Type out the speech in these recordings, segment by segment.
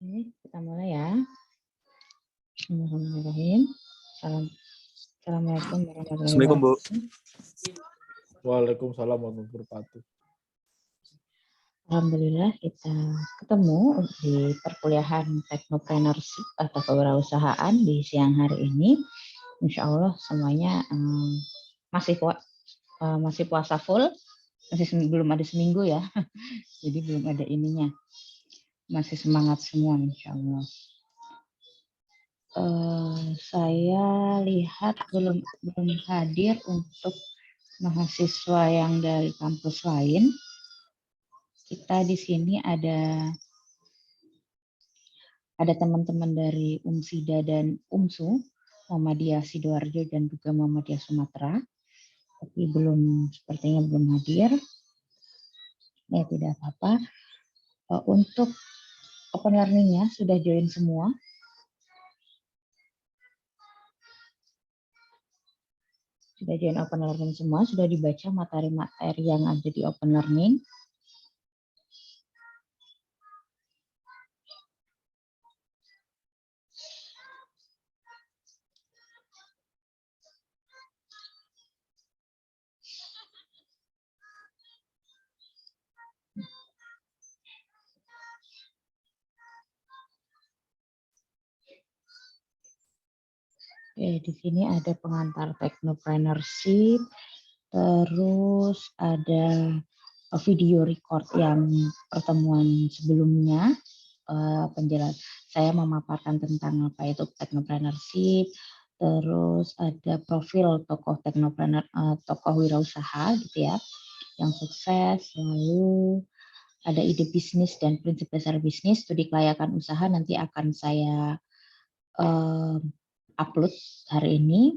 Oke, kita mulai ya. Bismillahirrahmanirrahim. Assalamualaikum warahmatullahi Assalamualaikum, Bu. wabarakatuh. Waalaikumsalam warahmatullahi wabarakatuh. Alhamdulillah kita ketemu di perkuliahan teknopreneurship atau kewirausahaan di siang hari ini. Insya Allah semuanya masih puasa full, belum ada seminggu ya, jadi belum ada ininya. Masih semangat semua insya Allah. Saya lihat belum hadir untuk mahasiswa yang dari kampus lain. Kita di sini ada teman-teman dari UMSIDA dan UMSU, Muhammadiyah Sidoarjo dan juga Muhammadiyah Sumatera, tapi sepertinya belum hadir. Ya tidak apa-apa. Untuk open learning-nya sudah join semua. Sudah join open learning semua, sudah dibaca materi-materi yang ada di open learning. Oke, di sini ada pengantar teknopreneurship, terus ada video record yang pertemuan sebelumnya, saya memaparkan tentang apa itu teknopreneurship, terus ada profil tokoh teknopreneur, tokoh wirausaha gitu ya, yang sukses, lalu ada ide bisnis dan prinsip dasar bisnis, studi kelayakan usaha nanti akan saya upload hari ini,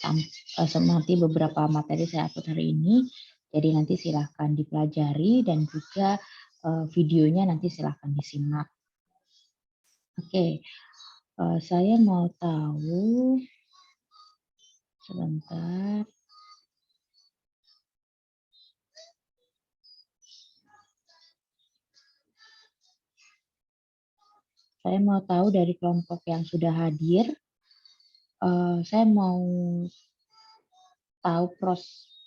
nanti beberapa materi saya upload hari ini, jadi nanti silahkan dipelajari dan juga videonya nanti silahkan disimak. Oke, saya mau tahu, sebentar. Saya mau tahu dari kelompok yang sudah hadir, saya mau tahu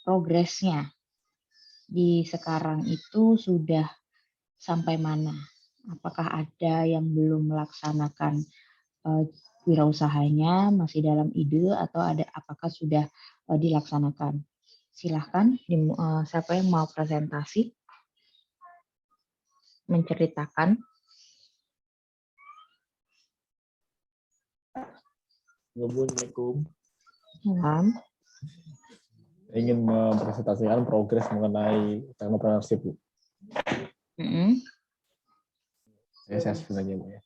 progresnya di sekarang itu sudah sampai mana. Apakah ada yang belum melaksanakan wirausahanya, masih dalam ide, atau apakah sudah dilaksanakan? Silahkan, siapa yang mau presentasi, menceritakan. Assalamualaikum. Salam. Ingin mempresentasikan progres mengenai teknopreneurship, Bu. Saya share aja, Bu ya.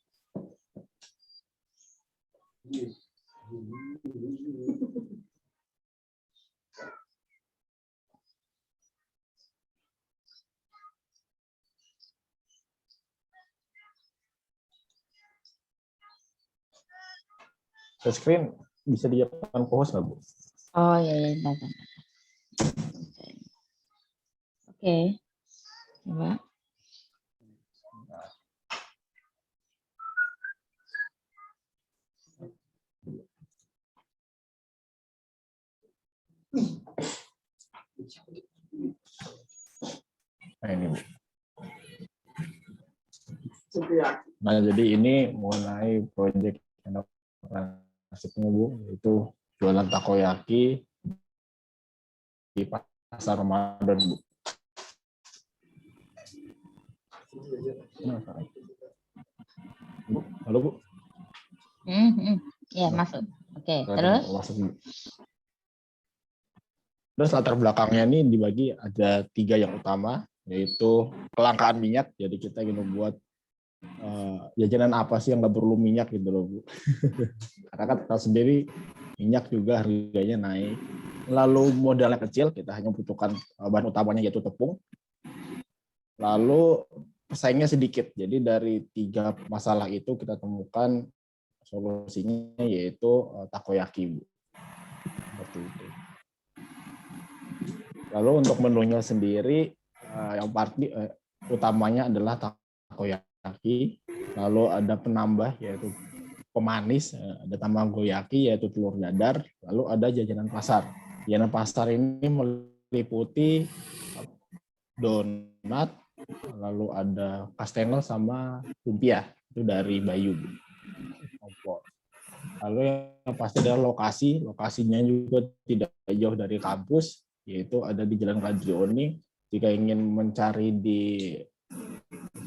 Screen bisa diapakan pause nggak, Bu? Oh ya, bentar. Oke, coba. Nah ini, Bu. Nah jadi ini mengenai proyek teknopreneurship-nya, Bu, itu jualan takoyaki di pasar Ramadan, Bu. Bu, halo, Bu. Ya, masuk. Oke, Terus? Terus latar belakangnya ini dibagi ada 3 yang utama, yaitu kelangkaan minyak. Jadi kita ingin membuat jajanan apa sih yang nggak perlu minyak gitu loh, Bu. Karena kan kita sendiri minyak juga harganya naik. Lalu modalnya kecil, kita hanya membutuhkan bahan utamanya yaitu tepung. Lalu pesaingnya sedikit. Jadi dari 3 masalah itu kita temukan solusinya yaitu takoyaki, Bu. Seperti itu. Lalu untuk menunya sendiri yang utamanya adalah takoyaki. takoyaki, lalu ada penambah yaitu pemanis, ada tamagoyaki yaitu telur dadar, lalu ada jajanan pasar. Jajanan pasar ini meliputi donat, lalu ada kastengel sama lumpia, itu dari Bayu. Lalu yang pasti adalah lokasinya juga tidak jauh dari kampus, yaitu ada di Jalan Kadrioni. Jika ingin mencari di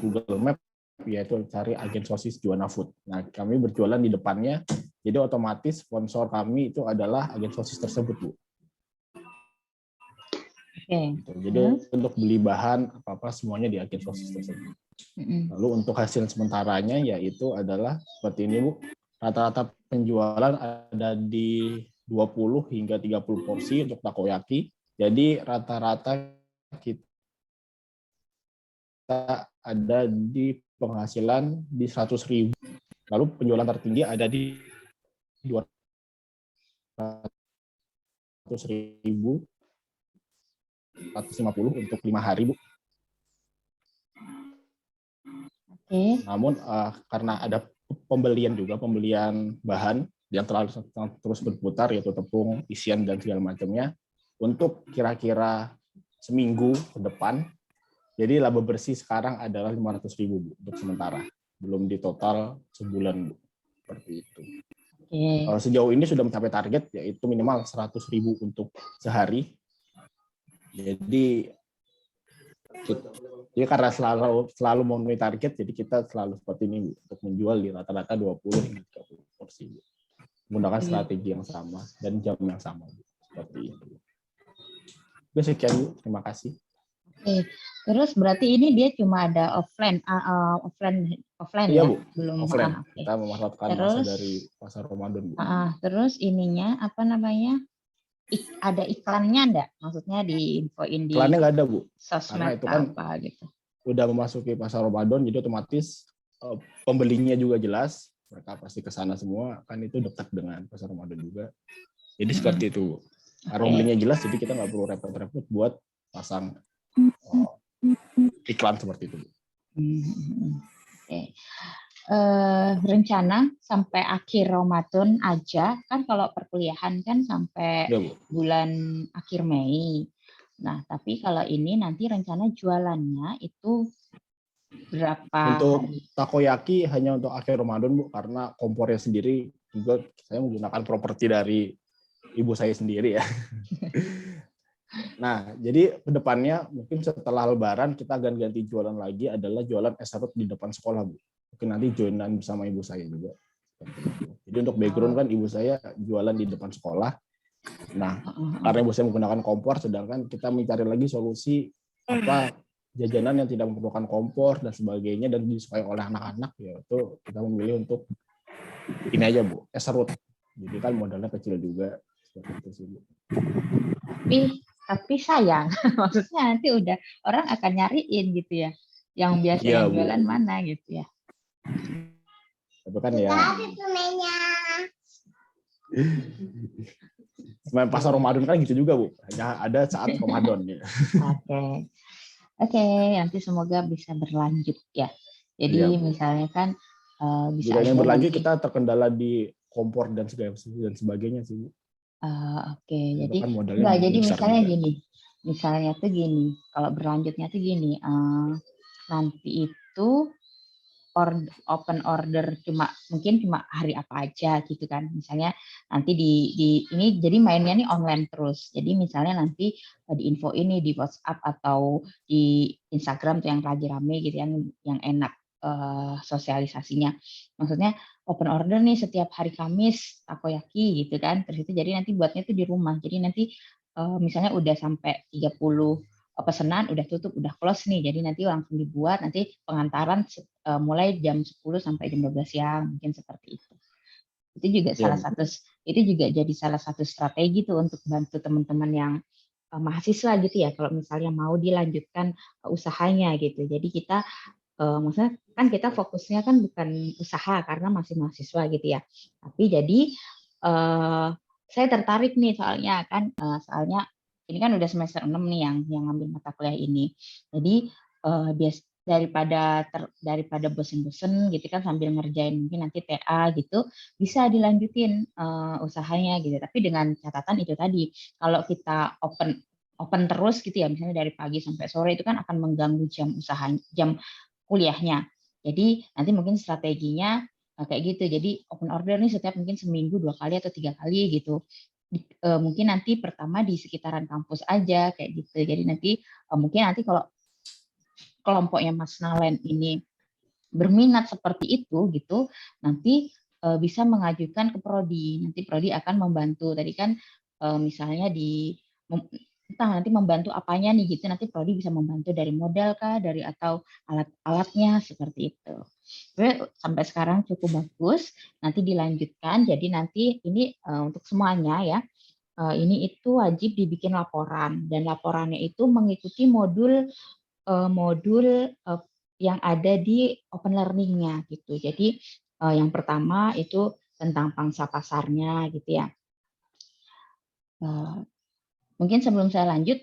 Google Map, yaitu cari agen sosis Juwana Food. Nah, kami berjualan di depannya, jadi otomatis sponsor kami itu adalah agen sosis tersebut, Bu. Jadi untuk beli bahan apa-apa semuanya di agen sosis tersebut. Lalu untuk hasil sementaranya yaitu adalah seperti ini, Bu. Rata-rata penjualan ada di 20 hingga 30 porsi untuk takoyaki. Jadi rata-rata kita ada di penghasilan di 100.000. Lalu penjualan tertinggi ada di 200.000, 450 untuk 5 hari, Bu. Namun karena ada pembelian bahan yang terus berputar, yaitu tepung, isian, dan segala macamnya, untuk kira-kira seminggu ke depan, jadi laba bersih sekarang adalah 500.000, Bu, untuk sementara. Belum di total sebulan, Bu. Seperti itu. Sejauh ini sudah mencapai target, yaitu minimal 100.000 untuk sehari. Jadi karena selalu memenuhi target, jadi kita selalu seperti ini, Bu, untuk menjual di rata-rata 20 hingga 30 porsi, Bu. Menggunakan strategi yang sama dan jam yang sama, Bu. Seperti itu. Sekian, Bu. Terima kasih. Oke, terus berarti ini dia cuma ada offline Iya, ya? Bu. Belum offline. Okay. Kita memanfaatkan masa dari pasar Ramadan, Bu. Terus ininya apa namanya? Ada iklannya enggak? Maksudnya diinfoin di iklannya nggak ada, Bu. sosmed karena itu kan apa gitu. Udah memasuki pasar Ramadan, jadi otomatis pembelinya juga jelas, mereka pasti ke sana semua, kan itu dekat dengan pasar Ramadan juga. Jadi seperti itu, Bu. Karena pembelinya jelas, jadi kita nggak perlu repot-repot buat pasang iklan seperti itu, Bu. Rencana sampai akhir Ramadan aja, kan kalau perkuliahan kan sampai bulan akhir Mei. Nah, tapi kalau ini nanti rencana jualannya itu berapa untuk hari? Takoyaki hanya untuk akhir Ramadan, Bu, karena kompornya sendiri juga saya menggunakan properti dari ibu saya sendiri ya. Nah, jadi kedepannya mungkin setelah Lebaran kita akan ganti jualan lagi, adalah jualan es serut di depan sekolah, Bu. Mungkin nanti joinan bersama ibu saya juga. Jadi untuk background kan ibu saya jualan di depan sekolah. Nah, karena ibu saya menggunakan kompor, sedangkan kita mencari lagi solusi apa jajanan yang tidak memerlukan kompor dan sebagainya dan disukai oleh anak-anak, yaitu kita memilih untuk ini aja, Bu, es serut. Jadi kan modalnya kecil juga, seperti itu sih, Bu. Tapi sayang, maksudnya nanti udah orang akan nyariin gitu ya, yang biasanya jualan mana gitu ya. Tapi kan ya pasar Ramadan kan gitu juga, Bu. Hanya ada saat Ramadan. Ya. Oke, nanti semoga bisa berlanjut ya. Jadi misalnya kan bisa jika ingin berlanjut kita terkendala di kompor dan sebagainya sih, Bu. Jadi kan enggak, jadi misalnya juga. Misalnya tuh gini, kalau berlanjutnya tuh gini, nanti itu open order mungkin cuma hari apa aja gitu kan. Misalnya nanti di ini jadi mainnya nih online terus. Jadi misalnya nanti di info ini di WhatsApp atau di Instagram tuh yang lagi rame gitu yang enak sosialisasinya. Maksudnya open order nih setiap hari Kamis takoyaki gitu kan. Terus itu jadi nanti buatnya tuh di rumah. Jadi nanti misalnya udah sampai 30 pesanan, udah tutup, udah close nih. Jadi nanti langsung dibuat, nanti pengantaran mulai jam 10 sampai jam 12 siang, mungkin seperti itu. Itu juga jadi salah satu strategi tuh untuk bantu teman-teman yang mahasiswa gitu ya, kalau misalnya mau dilanjutkan usahanya gitu. Jadi kita maksudnya kan kita fokusnya kan bukan usaha karena masih mahasiswa gitu ya. Tapi jadi saya tertarik nih soalnya ini kan udah semester 6 nih yang ngambil mata kuliah ini. Jadi daripada bosen-bosen gitu kan sambil ngerjain mungkin nanti TA gitu, bisa dilanjutin usahanya gitu. Tapi dengan catatan itu tadi, kalau kita open terus gitu ya, misalnya dari pagi sampai sore itu kan akan mengganggu jam kuliahnya. Jadi nanti mungkin strateginya kayak gitu. Jadi open order nih setiap mungkin seminggu 2 kali atau 3 kali gitu. Mungkin nanti pertama di sekitaran kampus aja kayak gitu. Jadi nanti mungkin nanti kalau kelompoknya Mas Nalen ini berminat seperti itu gitu, nanti bisa mengajukan ke prodi. Nanti prodi akan membantu. Tadi kan misalnya entah nanti membantu apanya nih gitu. Nanti prodi bisa membantu dari modal kah, dari atau alat-alatnya seperti itu. Sampai sekarang cukup bagus. Nanti dilanjutkan. Jadi nanti ini untuk semuanya ya. Ini itu wajib dibikin laporan dan laporannya itu mengikuti modul yang ada di open learning-nya gitu. Jadi yang pertama itu tentang pangsa pasarnya gitu ya. Mungkin sebelum saya lanjut,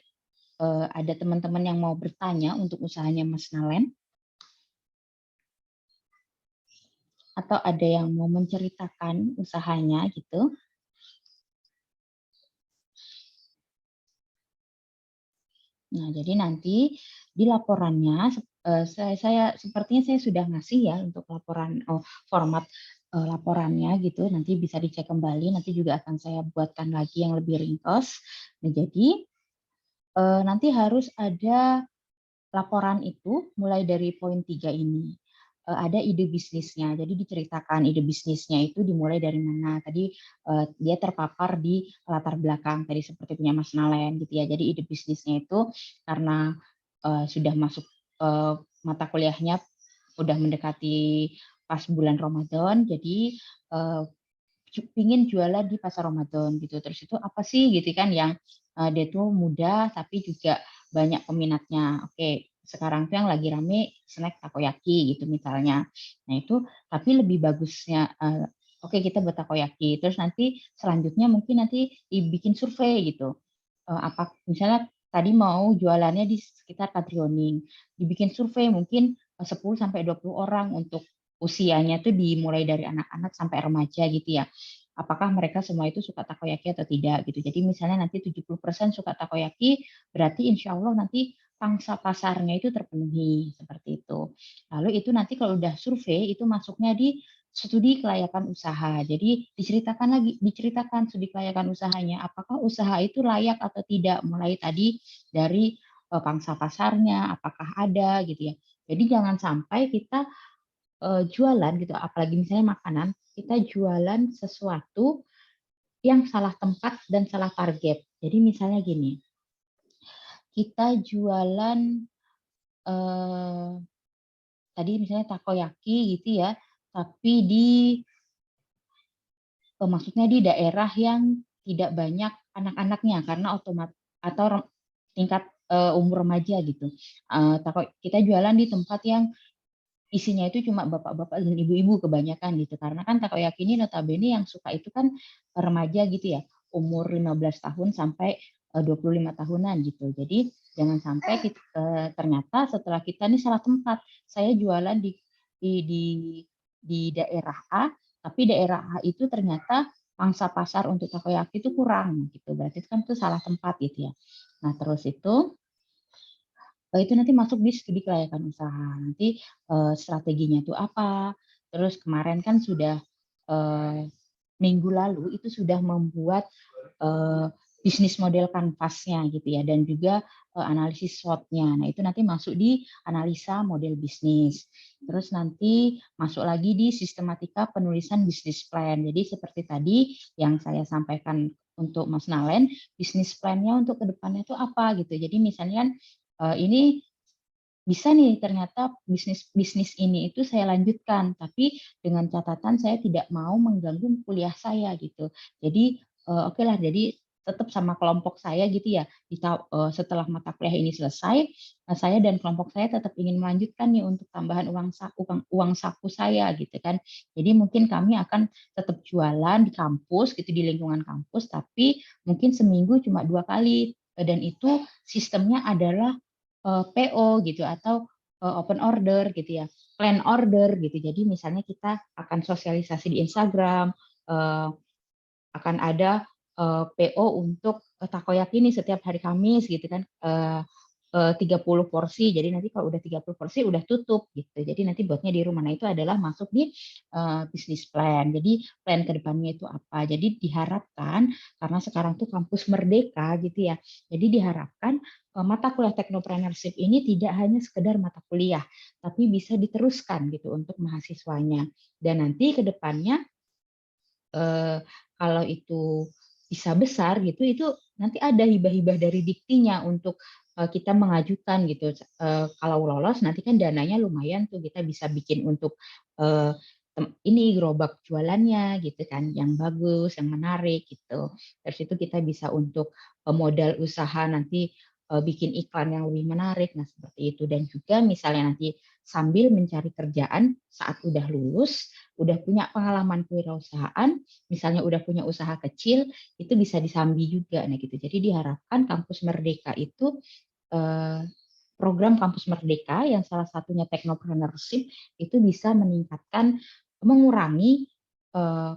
ada teman-teman yang mau bertanya untuk usahanya Mas Nalen? Atau ada yang mau menceritakan usahanya gitu? Nah, jadi nanti di laporannya saya sepertinya saya sudah ngasih ya untuk laporan format laporannya gitu. Nanti bisa dicek kembali. Nanti juga akan saya buatkan lagi yang lebih ringkas. Nah, jadi nanti harus ada laporan itu mulai dari poin 3 ini. Ada ide bisnisnya. Jadi diceritakan ide bisnisnya itu dimulai dari mana. Tadi dia terpapar di latar belakang tadi seperti punya Mas Nalen gitu ya. Jadi ide bisnisnya itu karena sudah masuk mata kuliahnya udah mendekati pas bulan Ramadan. Jadi pingin jualan di pasar Ramadan gitu. Terus itu apa sih gitu kan yang dia tuh mudah tapi juga banyak peminatnya. Oke, sekarang tuh yang lagi rame snack takoyaki gitu misalnya. Nah itu tapi lebih bagusnya oke kita buat takoyaki. Terus nanti selanjutnya mungkin nanti dibikin survei gitu. Apa misalnya tadi mau jualannya di sekitar Patrioning, dibikin survei mungkin 10 sampai 20 orang untuk usianya tuh dimulai dari anak-anak sampai remaja gitu ya. Apakah mereka semua itu suka takoyaki atau tidak gitu. Jadi misalnya nanti 70% suka takoyaki, berarti insya Allah nanti pangsa pasarnya itu terpenuhi seperti itu. Lalu itu nanti kalau udah survei itu masuknya di studi kelayakan usaha. Jadi diceritakan studi kelayakan usahanya, apakah usaha itu layak atau tidak, mulai tadi dari pangsa pasarnya, apakah ada gitu ya. Jadi jangan sampai kita jualan gitu, apalagi misalnya makanan, kita jualan sesuatu yang salah tempat dan salah target. Jadi misalnya gini, kita jualan tadi misalnya takoyaki gitu ya, tapi maksudnya di daerah yang tidak banyak anak-anaknya karena atau tingkat umur remaja gitu. Kita jualan di tempat yang isinya itu cuma bapak-bapak dan ibu-ibu kebanyakan gitu. Karena kan takoyaki ini notabene yang suka itu kan remaja gitu ya, umur 15 tahun sampai 25 tahunan gitu. Jadi jangan sampai ternyata setelah kita nih salah tempat. Saya jualan di di di daerah A, tapi daerah A itu ternyata pangsa pasar untuk takoyaki itu kurang gitu. Berarti kan itu salah tempat gitu ya. Nah, terus itu nanti masuk di studi kelayakan usaha. Nanti strateginya itu apa. Terus kemarin kan sudah minggu lalu itu sudah membuat bisnis model kanvasnya gitu ya, dan juga analisis SWOT-nya. Nah itu nanti masuk di analisa model bisnis. Terus nanti masuk lagi di sistematika penulisan bisnis plan. Jadi seperti tadi yang saya sampaikan untuk Mas Nalen, bisnis plan-nya untuk kedepannya itu apa gitu. Jadi misalnya ini bisa nih ternyata bisnis ini itu saya lanjutkan, tapi dengan catatan saya tidak mau mengganggu kuliah saya gitu. Jadi oke lah, jadi tetap sama kelompok saya gitu ya. Setelah mata kuliah ini selesai, saya dan kelompok saya tetap ingin melanjutkan nih untuk tambahan uang saku saya gitu kan. Jadi mungkin kami akan tetap jualan di kampus gitu, di lingkungan kampus, tapi mungkin seminggu cuma 2 kali, dan itu sistemnya adalah PO gitu atau open order gitu ya, plan order gitu. Jadi misalnya kita akan sosialisasi di Instagram, akan ada PO untuk takoyaki nih setiap hari Kamis gitu kan, 30 porsi. Jadi nanti kalau udah 30 porsi udah tutup gitu. Jadi nanti buatnya di rumah. Nah, itu adalah masuk di bisnis plan. Jadi plan ke depannya itu apa. Jadi diharapkan karena sekarang tuh kampus merdeka gitu ya. Jadi diharapkan mata kuliah teknopreneurship ini tidak hanya sekedar mata kuliah, tapi bisa diteruskan gitu untuk mahasiswanya. Dan nanti ke depannya kalau itu bisa besar gitu, itu nanti ada hibah-hibah dari Diktinya untuk kita mengajukan gitu. Kalau lolos nanti kan dananya lumayan tuh, kita bisa bikin untuk ini gerobak jualannya gitu kan, yang bagus, yang menarik gitu. Terus itu kita bisa untuk modal usaha nanti bikin iklan yang lebih menarik, nah seperti itu. Dan juga misalnya nanti sambil mencari kerjaan saat udah lulus, udah punya pengalaman kewirausahaan, misalnya udah punya usaha kecil, itu bisa disambi juga. Nah gitu. Jadi diharapkan kampus Merdeka itu program kampus Merdeka yang salah satunya teknopreneurship itu bisa meningkatkan, mengurangi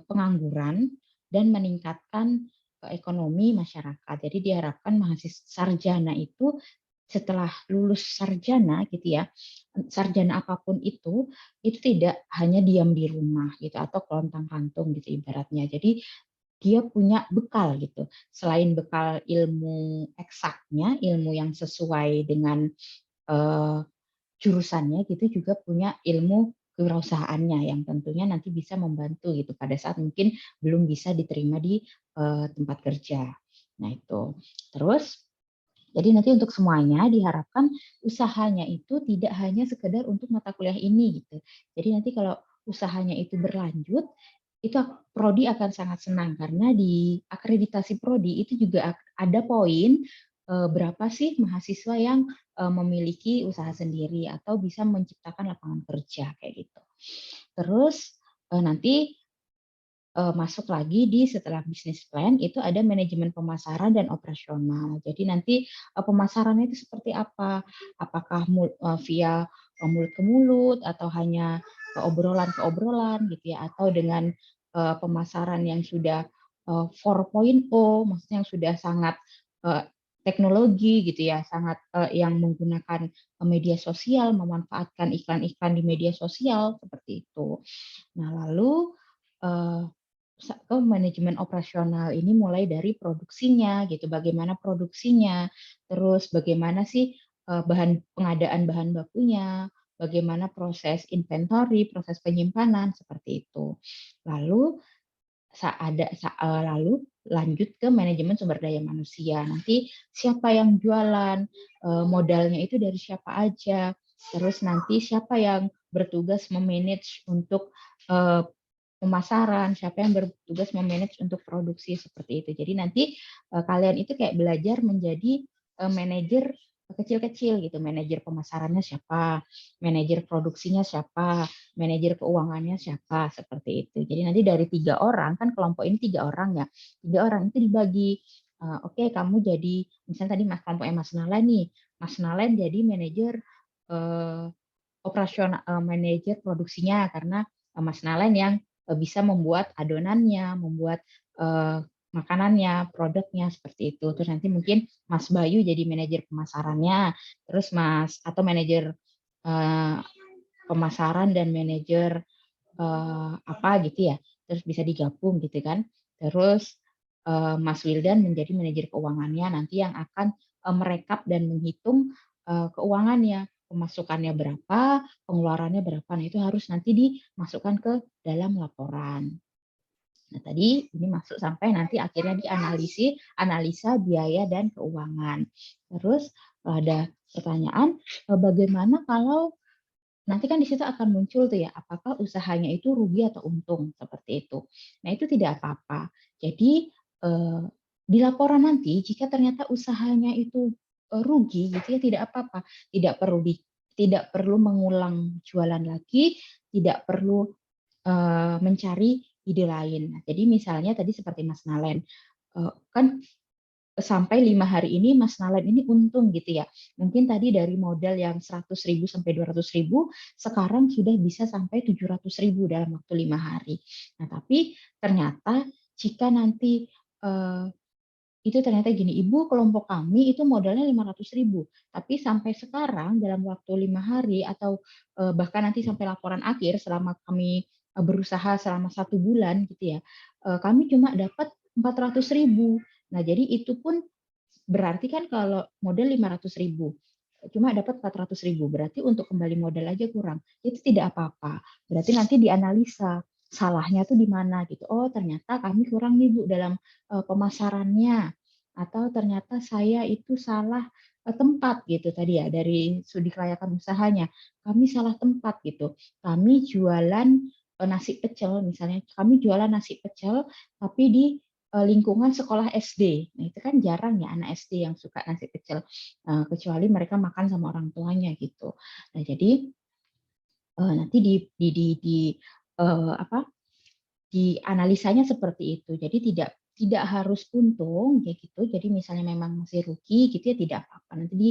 pengangguran dan meningkatkan ekonomi masyarakat. Jadi diharapkan mahasiswa sarjana itu setelah lulus sarjana gitu ya, sarjana apapun itu tidak hanya diam di rumah gitu atau kelontang-kantung gitu ibaratnya. Jadi dia punya bekal gitu. Selain bekal ilmu eksaknya, ilmu yang sesuai dengan eh, jurusannya gitu, juga punya ilmu kewirausahaannya yang tentunya nanti bisa membantu gitu pada saat mungkin belum bisa diterima di tempat kerja. Nah itu. Terus jadi nanti untuk semuanya diharapkan usahanya itu tidak hanya sekedar untuk mata kuliah ini gitu. Jadi nanti kalau usahanya itu berlanjut, itu prodi akan sangat senang karena di akreditasi prodi itu juga ada poin berapa sih mahasiswa yang memiliki usaha sendiri atau bisa menciptakan lapangan kerja kayak gitu. Terus nanti masuk lagi di setelah bisnis plan itu ada manajemen pemasaran dan operasional. Jadi nanti pemasarannya itu seperti apa? Apakah via mulut ke mulut atau hanya obrolan ke obrolan gitu ya, atau dengan pemasaran yang sudah 4.0, maksudnya yang sudah sangat teknologi gitu ya, sangat yang menggunakan media sosial, memanfaatkan iklan-iklan di media sosial seperti itu. Nah, lalu ke manajemen operasional ini mulai dari produksinya gitu, bagaimana produksinya, terus bagaimana sih pengadaan bahan bakunya, bagaimana proses inventory, proses penyimpanan seperti itu. Lalu lalu lanjut ke manajemen sumber daya manusia. Nanti siapa yang jualan, modalnya itu dari siapa aja, terus nanti siapa yang bertugas memanage untuk pemasaran, siapa yang bertugas memanage untuk produksi seperti itu. Jadi nanti kalian itu kayak belajar menjadi manajer kecil-kecil gitu, manajer pemasarannya siapa, manajer produksinya siapa, manajer keuangannya siapa, seperti itu. Jadi nanti dari 3 orang, kan kelompok ini 3 orang ya, 3 orang itu dibagi. Oke, kamu jadi, misalnya tadi mas kelompoknya Mas Nalen nih, Mas Nalen jadi manajer operasional, manajer produksinya karena Mas Nalen yang bisa membuat adonannya, membuat makanannya, produknya seperti itu. Terus nanti mungkin Mas Bayu jadi manajer pemasarannya, terus atau manajer pemasaran dan manajer apa gitu ya. Terus bisa digabung gitu kan. Terus Mas Wildan menjadi manajer keuangannya nanti yang akan merekap dan menghitung keuangannya, pemasukannya berapa, pengeluarannya berapa. Nah, itu harus nanti dimasukkan ke dalam laporan. Nah, tadi ini masuk sampai nanti akhirnya analisa biaya dan keuangan. Terus ada pertanyaan, bagaimana kalau nanti kan di situ akan muncul tuh ya, apakah usahanya itu rugi atau untung seperti itu. Nah, itu tidak apa-apa. Jadi di laporan nanti jika ternyata usahanya itu rugi gitu ya, tidak apa-apa. Tidak perlu mengulang jualan lagi, tidak perlu mencari ide lain. Nah, jadi misalnya tadi seperti Mas Nalen, kan sampai 5 hari ini Mas Nalen ini untung gitu ya. Mungkin tadi dari modal yang 100.000 sampai 200.000, sekarang sudah bisa sampai 700.000 dalam waktu 5 hari. Nah, tapi ternyata jika nanti itu ternyata gini, Ibu, kelompok kami itu modalnya 500.000, tapi sampai sekarang dalam waktu 5 hari atau bahkan nanti sampai laporan akhir selama kami berusaha selama 1 bulan gitu ya, kami cuma dapat 400.000. Nah, jadi itu pun berarti kan kalau modal 500.000, cuma dapat 400.000, berarti untuk kembali modal aja kurang. Itu tidak apa-apa. Berarti nanti dianalisa salahnya tuh di mana gitu. Oh, ternyata kami kurang nih Bu dalam pemasarannya, atau ternyata saya itu salah tempat gitu tadi ya, dari studi kelayakan usahanya. Kami salah tempat gitu. Kami jualan nasi pecel misalnya, kami jualan nasi pecel tapi di lingkungan sekolah SD. Nah, itu kan jarang ya anak SD yang suka nasi pecel, kecuali mereka makan sama orang tuanya gitu. Nah, jadi nanti apa, di analisanya seperti itu. Jadi tidak harus untung kayak gitu. Jadi misalnya memang masih rugi gitu ya, tidak apa-apa. Nanti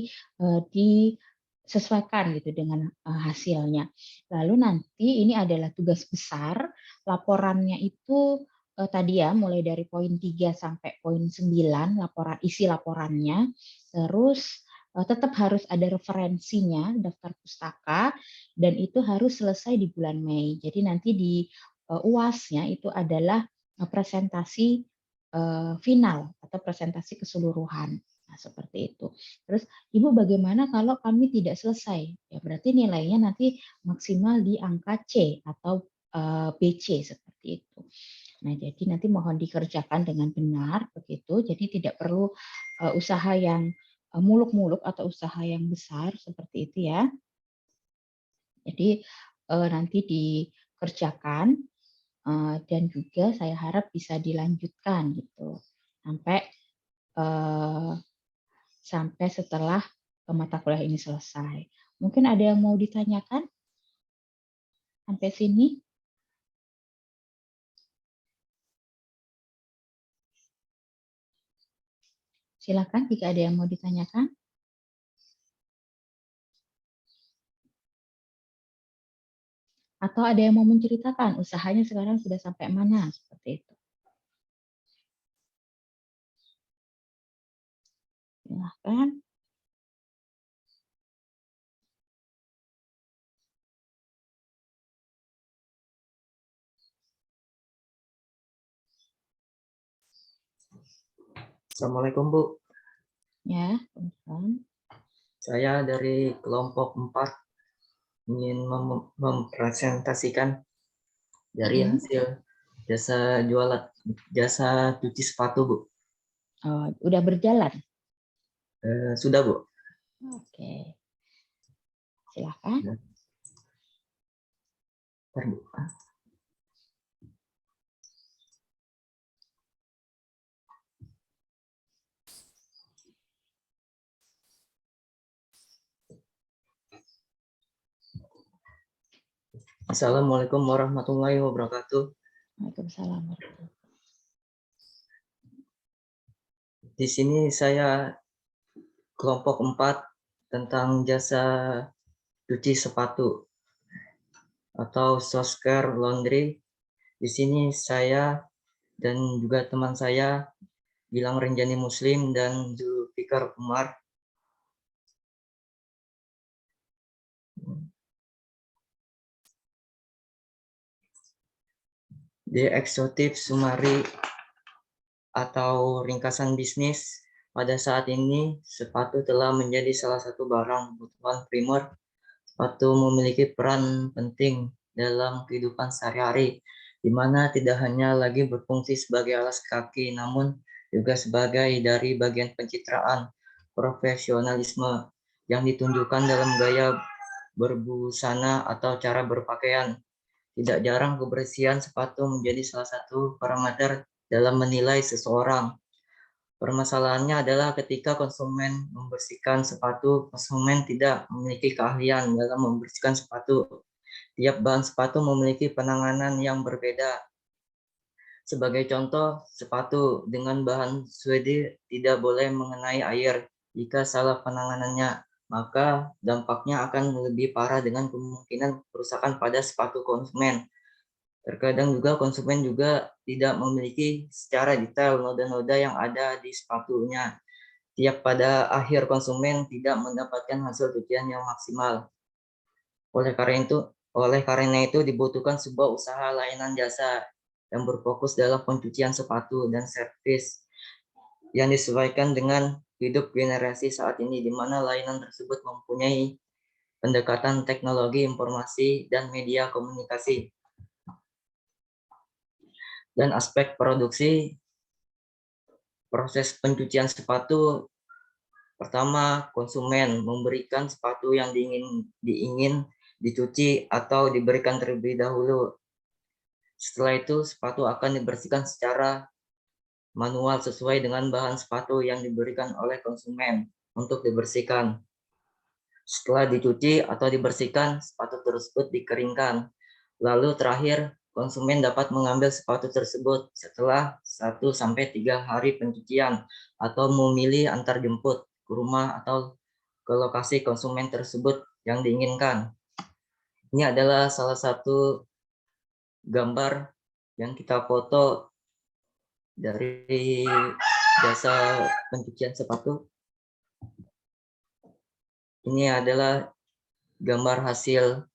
disesuaikan gitu dengan hasilnya. Lalu nanti ini adalah tugas besar. Laporannya itu tadi ya mulai dari poin 3 sampai poin 9 laporan, isi laporannya. Terus tetap harus ada referensinya, daftar pustaka, dan itu harus selesai di bulan Mei. Jadi nanti di UAS-nya itu adalah presentasi final atau presentasi keseluruhan. Nah, seperti itu. Terus, Ibu bagaimana kalau kami tidak selesai? Ya berarti nilainya nanti maksimal di angka C atau BC seperti itu. Nah, jadi nanti mohon dikerjakan dengan benar begitu. Jadi tidak perlu usaha yang muluk-muluk atau usaha yang besar seperti itu ya. Jadi nanti dikerjakan dan juga saya harap bisa dilanjutkan gitu sampai sampai setelah mata kuliah ini selesai. Mungkin ada yang mau ditanyakan sampai sini? Silakan jika ada yang mau ditanyakan. Atau ada yang mau menceritakan usahanya sekarang sudah sampai mana seperti itu. Silakan. Assalamualaikum Bu. Ya, teman-teman. Saya dari kelompok 4 ingin mempresentasikan dari hasil jasa cuci sepatu Bu. Oh, udah berjalan? Sudah Bu. Oke. Silakan. Bentar, Bu. Assalamualaikum warahmatullahi wabarakatuh. Waalaikumsalam. Di sini saya kelompok 4 tentang jasa cuci sepatu atau Sosker Laundry. Di sini saya dan juga teman saya Gilang Renjani Muslim dan Zulfikar Umar. Di eksekutif Sumari atau ringkasan bisnis, pada saat ini sepatu telah menjadi salah satu barang kebutuhan primer. Sepatu memiliki peran penting dalam kehidupan sehari-hari, di mana tidak hanya lagi berfungsi sebagai alas kaki, namun juga sebagai dari bagian pencitraan profesionalisme yang ditunjukkan dalam gaya berbusana atau cara berpakaian. Tidak jarang kebersihan sepatu menjadi salah satu parameter dalam menilai seseorang. Permasalahannya adalah ketika konsumen membersihkan sepatu, konsumen tidak memiliki keahlian dalam membersihkan sepatu. Tiap bahan sepatu memiliki penanganan yang berbeda. Sebagai contoh, sepatu dengan bahan suede tidak boleh mengenai air. Jika salah penanganannya, maka dampaknya akan lebih parah dengan kemungkinan kerusakan pada sepatu konsumen. Terkadang juga konsumen juga tidak memiliki secara detail noda-noda yang ada di sepatunya. Tiap pada akhir konsumen tidak mendapatkan hasil cucian yang maksimal. Oleh karena itu dibutuhkan sebuah usaha layanan jasa yang berfokus dalam pencucian sepatu dan servis yang disesuaikan dengan hidup generasi saat ini, di mana layanan tersebut mempunyai pendekatan teknologi informasi dan media komunikasi. Dan aspek produksi, proses pencucian sepatu, pertama, konsumen memberikan sepatu yang diingin dicuci atau diberikan terlebih dahulu. Setelah itu, sepatu akan dibersihkan secara manual sesuai dengan bahan sepatu yang diberikan oleh konsumen untuk dibersihkan. Setelah dicuci atau dibersihkan, sepatu tersebut dikeringkan. Lalu terakhir, konsumen dapat mengambil sepatu tersebut setelah 1-3 hari pencucian atau memilih antar jemput ke rumah atau ke lokasi konsumen tersebut yang diinginkan. Ini adalah salah satu gambar yang kita foto dari jasa pencucian sepatu. Ini adalah gambar hasil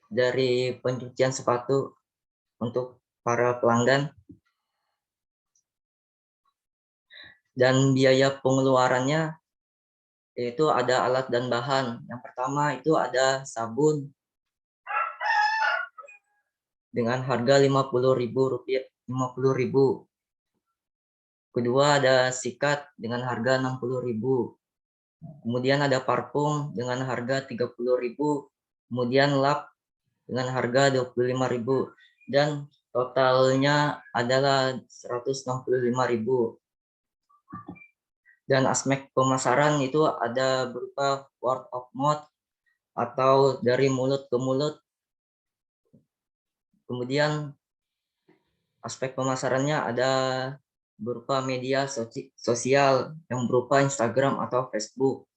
dari pencucian sepatu untuk para pelanggan. Dan biaya pengeluarannya yaitu ada alat dan bahan. Yang pertama itu ada sabun dengan harga Rp50.000. Kedua ada sikat dengan harga Rp60.000. Kemudian ada parfum dengan harga Rp30.000. Kemudian lap dengan harga Rp25.000. Dan totalnya adalah Rp165.000. Dan aspek pemasaran itu ada berupa word of mouth atau dari mulut ke mulut. Kemudian aspek pemasarannya ada berupa media sosial yang berupa Instagram atau Facebook.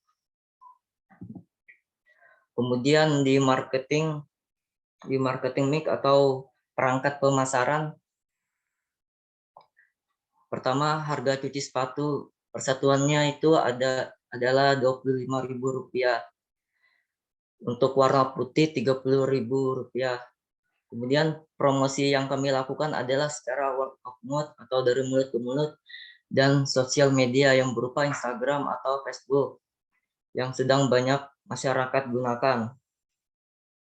Kemudian di marketing mix atau perangkat pemasaran, pertama harga cuci sepatu persatuannya itu adalah Rp25.000. Untuk warna putih Rp30.000. Kemudian promosi yang kami lakukan adalah secara word of mouth atau dari mulut ke mulut dan sosial media yang berupa Instagram atau Facebook yang sedang banyak masyarakat gunakan.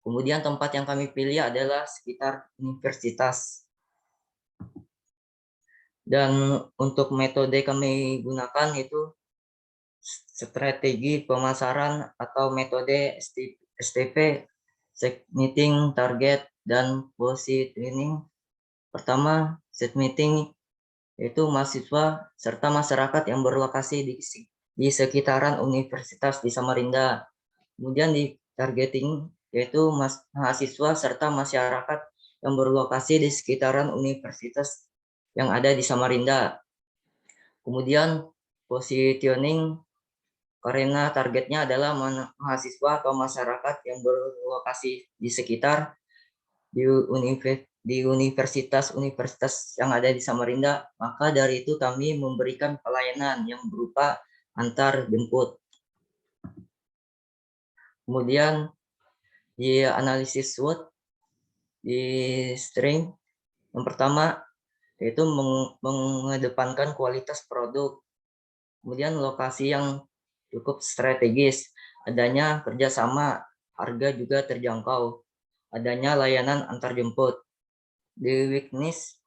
Kemudian tempat yang kami pilih adalah sekitar universitas. Dan untuk metode kami gunakan itu strategi pemasaran atau metode STP, segmenting, target, dan positioning. Pertama, segmenting yaitu mahasiswa serta masyarakat yang berlokasi di sekitaran Universitas di Samarinda. Kemudian di targeting yaitu mahasiswa serta masyarakat yang berlokasi di sekitaran universitas yang ada di Samarinda. Kemudian positioning karena targetnya adalah mahasiswa atau masyarakat yang berlokasi di sekitar di universitas-universitas yang ada di Samarinda, maka dari itu kami memberikan pelayanan yang berupa antar jemput. Kemudian di analisis SWOT di string yang pertama yaitu mengedepankan kualitas produk, kemudian lokasi yang cukup strategis, adanya kerjasama, harga juga terjangkau, adanya layanan antar jemput. Di weakness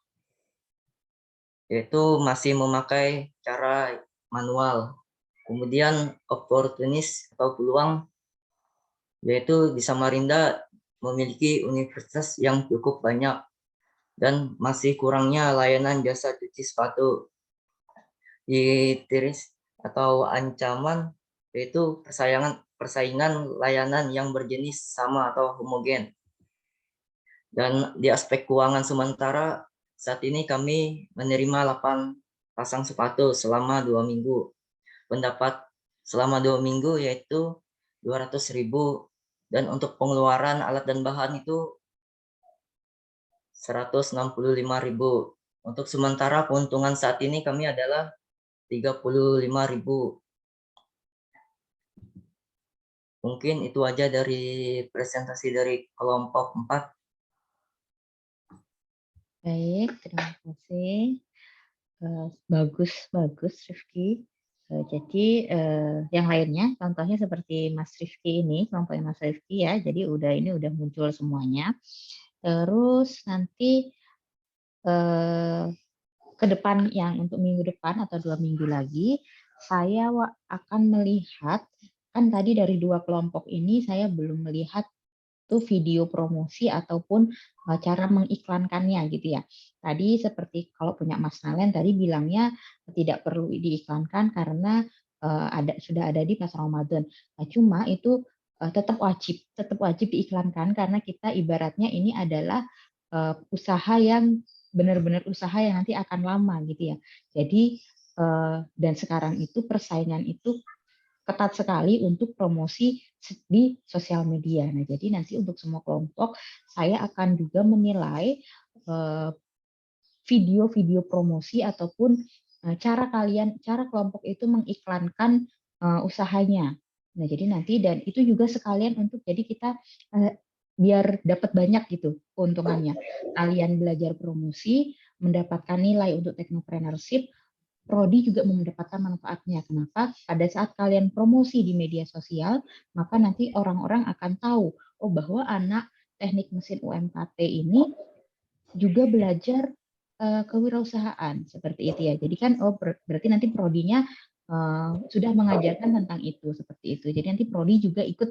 yaitu masih memakai cara manual. Kemudian opportunis atau peluang yaitu di Samarinda memiliki universitas yang cukup banyak dan masih kurangnya layanan jasa cuci sepatu. Di tiris atau ancaman yaitu persaingan layanan yang berjenis sama atau homogen. Dan di aspek keuangan sementara saat ini kami menerima 8 pasang sepatu selama 2 minggu. Pendapat selama 2 minggu yaitu 200.000, dan untuk pengeluaran alat dan bahan itu 165.000. Untuk sementara keuntungan saat ini kami adalah 35.000. Mungkin itu aja dari presentasi dari kelompok 4. Baik, terima kasih. Bagus, Rifki. Jadi yang lainnya, contohnya seperti Mas Rifki ini, kelompoknya Mas Rifki ya. Jadi ini udah muncul semuanya. Terus nanti ke depan yang untuk minggu depan atau 2 minggu lagi, saya akan melihat, kan tadi dari 2 kelompok ini saya belum melihat tuh video promosi ataupun cara mengiklankannya gitu ya. Tadi seperti kalau punya Mas Nalen tadi bilangnya tidak perlu diiklankan karena sudah ada di pas Ramadan. Nah, cuma itu tetap wajib diiklankan karena kita ibaratnya ini adalah usaha yang benar-benar usaha yang nanti akan lama gitu ya. Jadi dan sekarang itu persaingan itu ketat sekali untuk promosi di sosial media. Nah, jadi nanti untuk semua kelompok saya akan juga menilai video-video promosi ataupun cara kelompok itu mengiklankan usahanya. Nah, jadi nanti dan itu juga sekalian untuk jadi kita biar dapat banyak gitu keuntungannya. Kalian belajar promosi, mendapatkan nilai untuk technopreneurship, Prodi juga mendapatkan manfaatnya. Kenapa? Pada saat kalian promosi di media sosial, maka nanti orang-orang akan tahu, oh bahwa anak teknik mesin UMKT ini juga belajar kewirausahaan seperti itu ya. Jadi kan berarti nanti prodinya sudah mengajarkan tentang itu seperti itu. Jadi nanti prodi juga ikut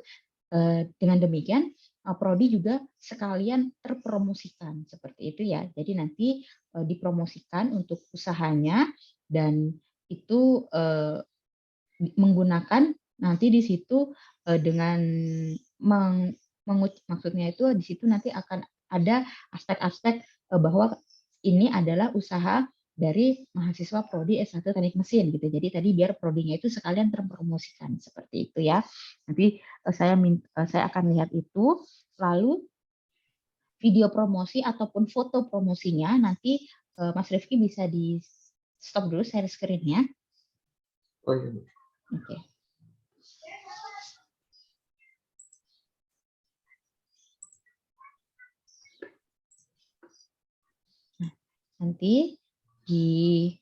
dengan demikian prodi juga sekalian terpromosikan seperti itu ya. Jadi nanti dipromosikan untuk usahanya dan itu menggunakan nanti di situ dengan maksudnya itu di situ nanti akan ada aspek-aspek bahwa ini adalah usaha dari mahasiswa prodi S1 Teknik Mesin gitu. Jadi tadi biar prodinya itu sekalian terpromosikan seperti itu ya. Nanti saya akan lihat itu, lalu video promosi ataupun foto promosinya nanti Mas Rifki bisa di stop dulu share screen-nya. Oh, iya. Oke. Nah, nanti di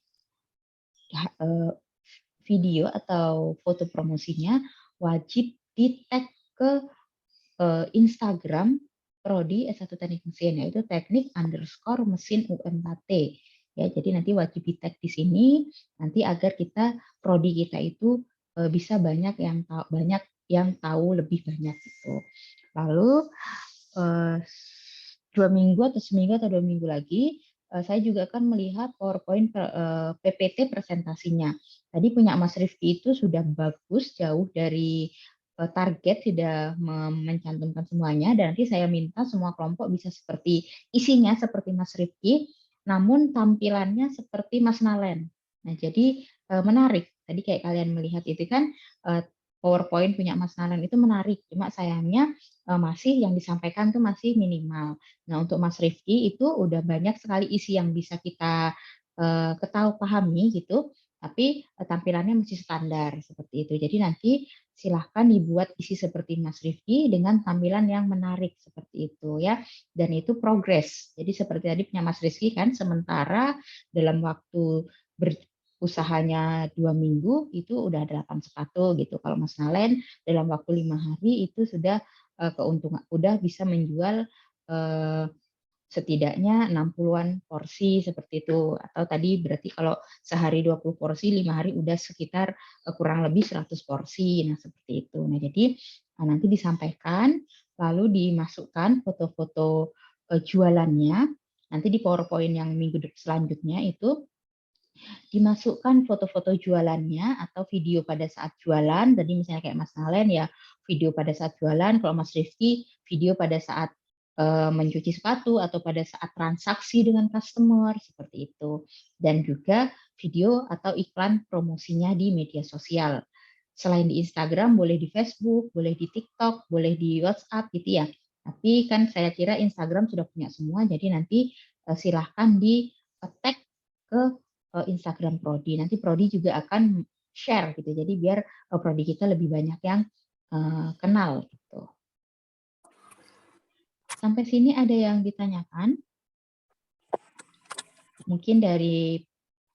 video atau foto promosinya wajib di-tag ke Instagram Prodi S1 Teknik Mesin, yaitu teknik_mesin UMKT. Ya, jadi nanti wajib di-tag di sini nanti agar prodi kita itu bisa banyak yang tahu lebih banyak gitu. Lalu 2 minggu atau seminggu atau 2 minggu lagi saya juga akan melihat PowerPoint PPT presentasinya. Tadi punya Mas Rifki itu sudah bagus, jauh dari target, tidak mencantumkan semuanya, dan nanti saya minta semua kelompok bisa seperti isinya seperti Mas Rifki, namun tampilannya seperti Mas Nalen. Nah, jadi menarik. Tadi kayak kalian melihat itu kan PowerPoint punya Mas Nalen itu menarik, cuma sayangnya masih yang disampaikan tuh masih minimal. Nah, untuk Mas Rifki itu udah banyak sekali isi yang bisa kita pahami gitu, tapi tampilannya masih standar seperti itu. Jadi nanti silahkan dibuat isi seperti Mas Rifki dengan tampilan yang menarik seperti itu ya. Dan itu progres. Jadi seperti tadi punya Mas Rizky kan, sementara dalam waktu usahanya 2 minggu itu udah 8 sepatu gitu. Kalau Mas Nalen dalam waktu 5 hari itu sudah keuntungan, udah bisa menjual setidaknya 60-an porsi seperti itu. Atau tadi berarti kalau sehari 20 porsi, 5 hari udah sekitar kurang lebih 100 porsi. Nah, seperti itu. Nah, jadi nanti disampaikan, lalu dimasukkan foto-foto jualannya. Nanti di PowerPoint yang minggu selanjutnya itu dimasukkan foto-foto jualannya atau video pada saat jualan. Tadi misalnya kayak Mas Nalen ya, video pada saat jualan. Kalau Mas Rifki, video pada saat mencuci sepatu atau pada saat transaksi dengan customer seperti itu, dan juga video atau iklan promosinya di media sosial. Selain di Instagram, boleh di Facebook, boleh di TikTok, boleh di WhatsApp gitu ya. Tapi kan saya kira Instagram sudah punya semua, jadi nanti silahkan di tag ke Instagram Prodi. Nanti Prodi juga akan share gitu, jadi biar Prodi kita lebih banyak yang kenal gitu. Sampai sini ada yang ditanyakan? Mungkin dari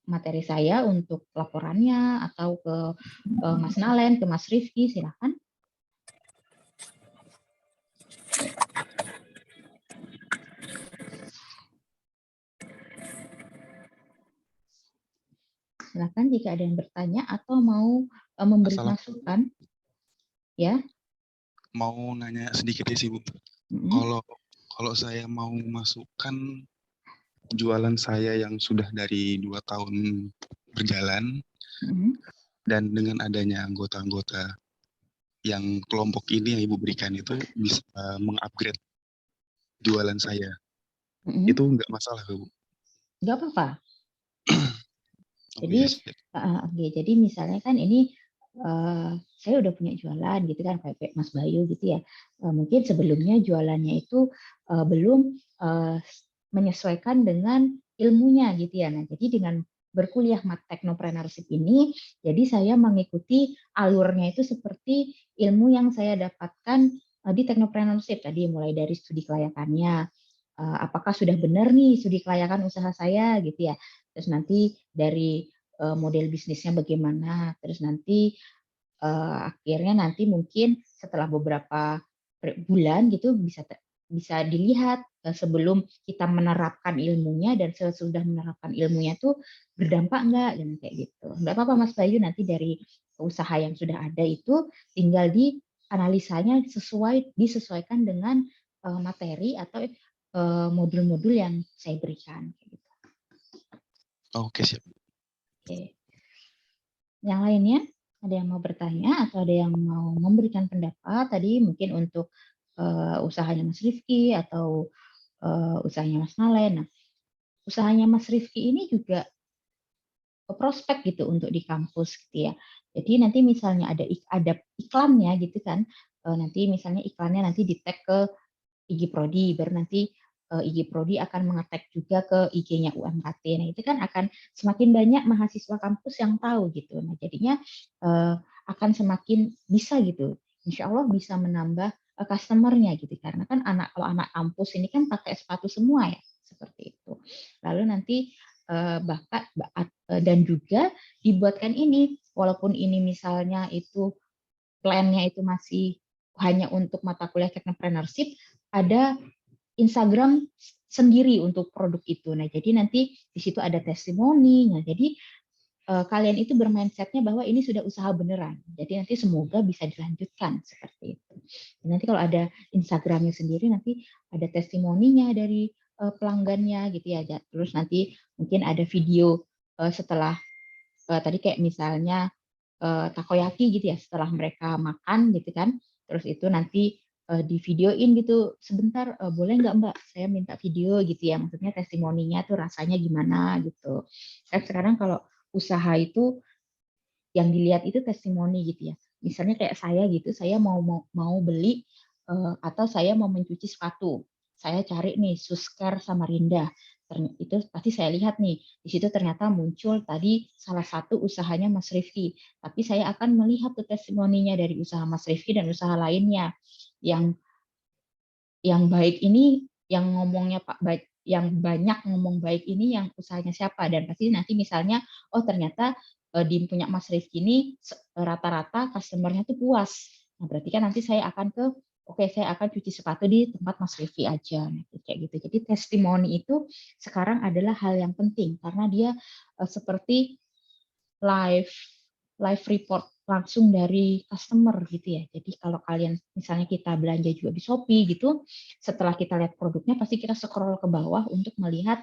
materi saya untuk laporannya atau ke Mas Nalen, ke Mas Rifki, silakan. Silakan jika ada yang bertanya atau mau memberi masukan. Ya. Mau nanya sedikit ya sih Bu. Kalau saya mau masukkan jualan saya yang sudah dari 2 tahun berjalan, dan dengan adanya anggota-anggota yang kelompok ini yang Ibu berikan itu bisa mengupgrade jualan saya. Itu nggak masalah, Bu? Nggak apa-apa. Jadi, jadi misalnya kan ini saya udah punya jualan gitu kan, kayak Mas Bayu gitu ya. Mungkin sebelumnya jualannya itu belum menyesuaikan dengan ilmunya gitu ya. Nah, jadi dengan berkuliah Technopreneurship ini, jadi saya mengikuti alurnya itu seperti ilmu yang saya dapatkan di Technopreneurship tadi, mulai dari studi kelayakannya, apakah sudah benar nih studi kelayakan usaha saya gitu ya. Terus nanti dari model bisnisnya bagaimana, terus nanti akhirnya nanti mungkin setelah beberapa bulan gitu bisa dilihat sebelum kita menerapkan ilmunya dan sesudah menerapkan ilmunya tuh berdampak enggak, dan kayak gitu. Enggak apa-apa Mas Bayu, nanti dari usaha yang sudah ada itu tinggal di analisanya disesuaikan dengan materi atau modul-modul yang saya berikan. Gitu. Oke, siap. Oke. Yang lainnya, ada yang mau bertanya atau ada yang mau memberikan pendapat tadi mungkin untuk usahanya Mas Rifki atau usahanya Mas Nalen. Nah, usahanya Mas Rifki ini juga prospek gitu untuk di kampus gitu ya. Jadi nanti misalnya ada iklannya gitu kan, nanti misalnya iklannya nanti di tag ke IG Prodi, baru nanti IG Prodi akan mengetek juga ke IG-nya UMKT. Nah, itu kan akan semakin banyak mahasiswa kampus yang tahu gitu. Nah, jadinya akan semakin bisa gitu. Insya Allah bisa menambah customer-nya gitu. Karena kan kalau anak kampus ini kan pakai sepatu semua ya, seperti itu. Lalu nanti dan juga dibuatkan ini, walaupun ini misalnya itu plan-nya itu masih hanya untuk mata kuliah Technopreneurship, ada Instagram sendiri untuk produk itu. Nah, jadi nanti di situ ada testimoni. Nah, jadi kalian itu bermindsetnya bahwa ini sudah usaha beneran. Jadi nanti semoga bisa dilanjutkan seperti itu. Dan nanti kalau ada Instagramnya sendiri, nanti ada testimoninya dari pelanggannya gitu ya. Terus nanti mungkin ada video setelah tadi kayak misalnya takoyaki gitu ya, setelah mereka makan gitu kan, terus itu nanti di videoin gitu sebentar, boleh nggak Mbak saya minta video gitu ya, maksudnya testimoninya tuh rasanya gimana gitu. Kan sekarang kalau usaha itu yang dilihat itu testimoni gitu ya, misalnya kayak saya gitu, saya mau beli atau saya mau mencuci sepatu, saya cari nih Susker Samarinda, itu pasti saya lihat nih, di situ ternyata muncul tadi salah satu usahanya Mas Rifki, tapi saya akan melihat tuh testimoninya dari usaha Mas Rifki dan usaha lainnya yang baik ini, yang ngomongnya Pak baik, yang banyak ngomong baik ini yang usahanya siapa, dan pasti nanti misalnya oh ternyata di punya Mas Rifki ini rata-rata customer-nya tuh puas. Nah, berarti kan nanti saya akan saya akan cuci sepatu di tempat Mas Rifki aja, kayak gitu. Jadi testimoni itu sekarang adalah hal yang penting karena dia seperti live report langsung dari customer gitu ya. Jadi kalau kalian misalnya kita belanja juga di Shopee gitu, setelah kita lihat produknya pasti kita scroll ke bawah untuk melihat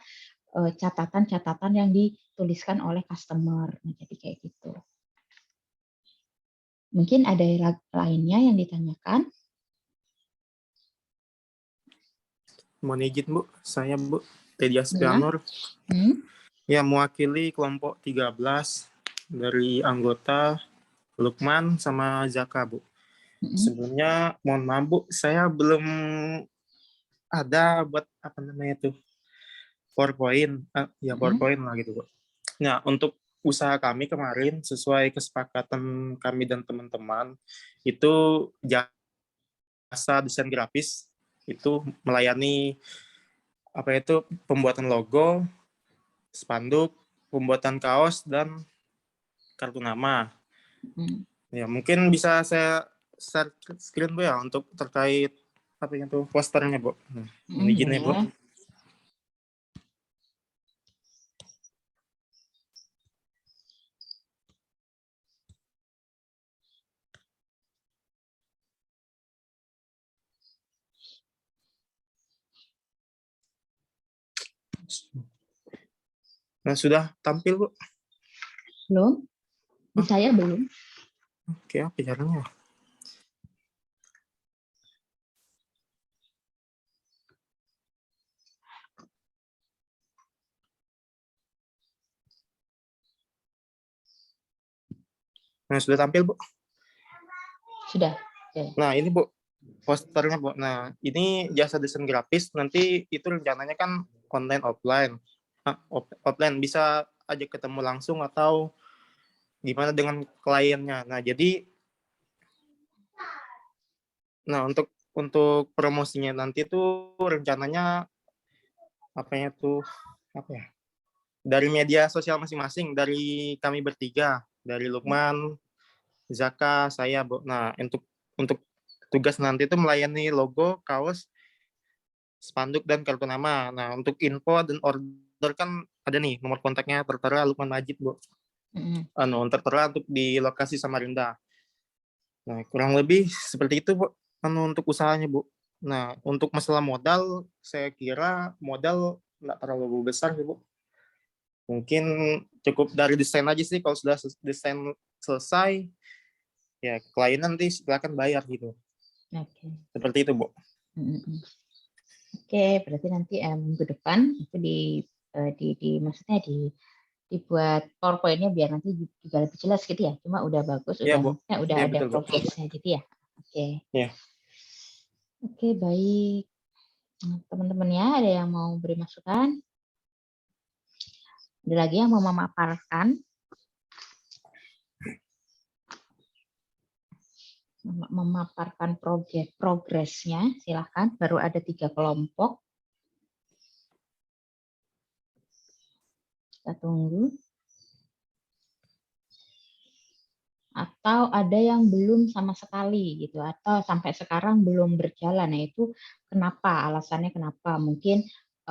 catatan-catatan yang dituliskan oleh customer. Nah, jadi kayak gitu. Mungkin ada lainnya yang ditanyakan? Mohon izin Bu, saya Bu Teddy Ya. Aspianur. Hmm? Ya, mewakili kelompok 13 dari anggota Lukman sama Zaka Bu. Sebelumnya mohon maaf Bu, saya belum ada buat apa namanya tuh PowerPoint, PowerPoint lah gitu Bu. Nah, untuk usaha kami kemarin sesuai kesepakatan kami dan teman-teman itu jasa desain grafis itu melayani apa itu pembuatan logo, spanduk, pembuatan kaos dan kartu nama. Ya, mungkin bisa saya share screen Bu ya untuk terkait apa itu posternya Bu. Ini gini Bu. Nah, sudah tampil Bu? Belum? Di saya belum. Oke, apa caranya? Nah, sudah tampil Bu? Sudah. Okay. Nah, ini Bu posternya Bu. Nah, ini jasa desain grafis. Nanti itu rencananya kan online offline. Offline bisa aja ketemu langsung atau gimana dengan kliennya. Nah, jadi untuk promosinya nanti tuh rencananya apa ya? Dari media sosial masing-masing, dari kami bertiga, dari Lukman, Zaka, saya Bu. Nah, untuk tugas nanti itu melayani logo, kaos, spanduk dan kartu nama. Nah, untuk info dan order kan ada nih nomor kontaknya tertera Lukman Majid Bu. Tertera untuk di lokasi Samarinda. Nah, kurang lebih seperti itu Bu. Untuk usahanya Bu. Nah, untuk masalah modal, saya kira modal nggak terlalu besar sih Bu. Mungkin cukup dari desain aja sih. Kalau sudah desain selesai, ya klien nanti silakan bayar gitu. Oke. Seperti itu Bu. Oke, berarti nanti minggu depan itu maksudnya dibuat PowerPoint-nya biar nanti juga lebih jelas gitu ya. Cuma udah bagus, Ya, Bu. udah Ya, ada betul, Bu. progresnya gitu ya. Oke. Ya. Oke, baik. Teman-teman ya, ada yang mau beri masukan? Ada lagi yang mau memaparkan? Memaparkan progresnya, silahkan. Baru ada 3 kelompok. Kita tunggu. Atau ada yang belum sama sekali gitu, atau sampai sekarang belum berjalan. Nah, itu kenapa? Alasannya kenapa? Mungkin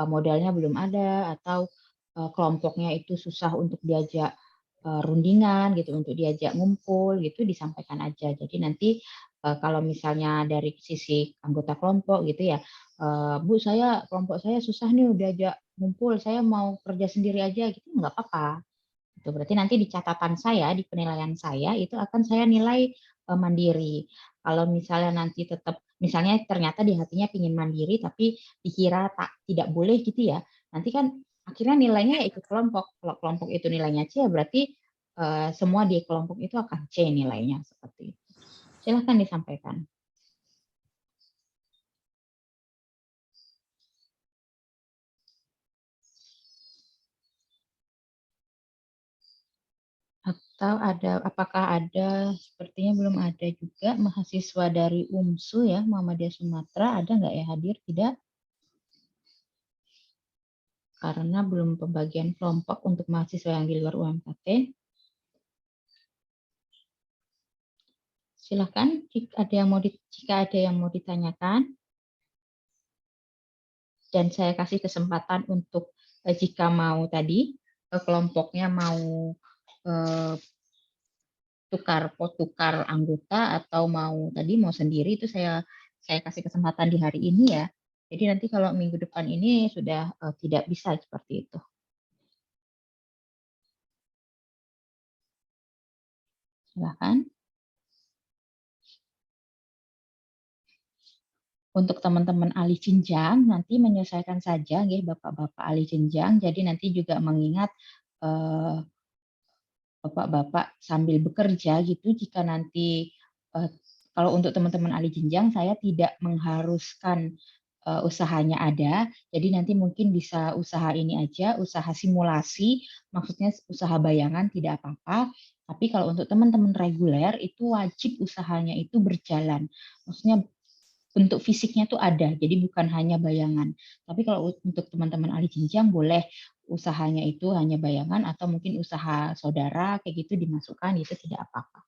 modalnya belum ada, atau kelompoknya itu susah untuk diajak rundingan gitu, untuk diajak ngumpul gitu, disampaikan aja. Jadi nanti kalau misalnya dari sisi anggota kelompok gitu ya, Bu, kelompok saya susah nih diajak ngumpul, saya mau kerja sendiri aja gitu, nggak apa-apa. Itu berarti nanti di catatan saya, di penilaian saya itu akan saya nilai mandiri. Kalau misalnya nanti tetap, misalnya ternyata di hatinya ingin mandiri tapi dikira tidak boleh gitu ya, nanti kan akhirnya nilainya ya ikut kelompok. Kalau kelompok itu nilainya C, ya berarti semua di kelompok itu akan C nilainya, seperti itu. Silahkan disampaikan. Atau apakah ada, sepertinya belum ada juga mahasiswa dari UMSU ya, Muhammadiyah Sumatera, ada nggak ya hadir? Tidak. Karena belum pembagian kelompok untuk mahasiswa yang di luar UMKT. Silakan jika ada yang mau ditanyakan. Dan saya kasih kesempatan untuk jika mau tadi kelompoknya mau tukar anggota atau mau sendiri, itu saya kasih kesempatan di hari ini ya. Jadi nanti kalau minggu depan ini sudah tidak bisa seperti itu. Silakan. untuk teman-teman ahli jenjang nanti menyesuaikan saja nggih Bapak-bapak ahli jenjang. Jadi nanti juga mengingat Bapak-bapak sambil bekerja gitu, jika nanti kalau untuk teman-teman ahli jenjang saya tidak mengharuskan usahanya ada, jadi nanti mungkin bisa usaha ini aja, usaha simulasi, maksudnya usaha bayangan tidak apa-apa. Tapi kalau untuk teman-teman reguler itu wajib usahanya itu berjalan, maksudnya bentuk fisiknya tuh ada, jadi bukan hanya bayangan. Tapi kalau untuk teman-teman ahli jenjang boleh usahanya itu hanya bayangan atau mungkin usaha saudara kayak gitu dimasukkan, itu tidak apa-apa.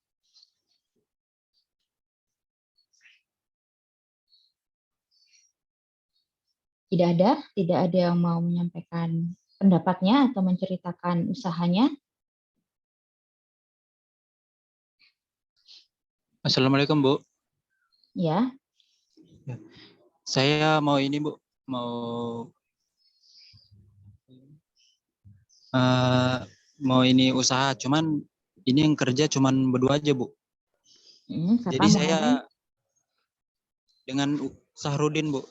Tidak ada yang mau menyampaikan pendapatnya atau menceritakan usahanya. Assalamualaikum, Bu. Ya. Saya mau ini, Bu, mau ini usaha, cuman ini yang kerja cuman berdua aja, Bu. Jadi saya dengan Sahrudin, Bu,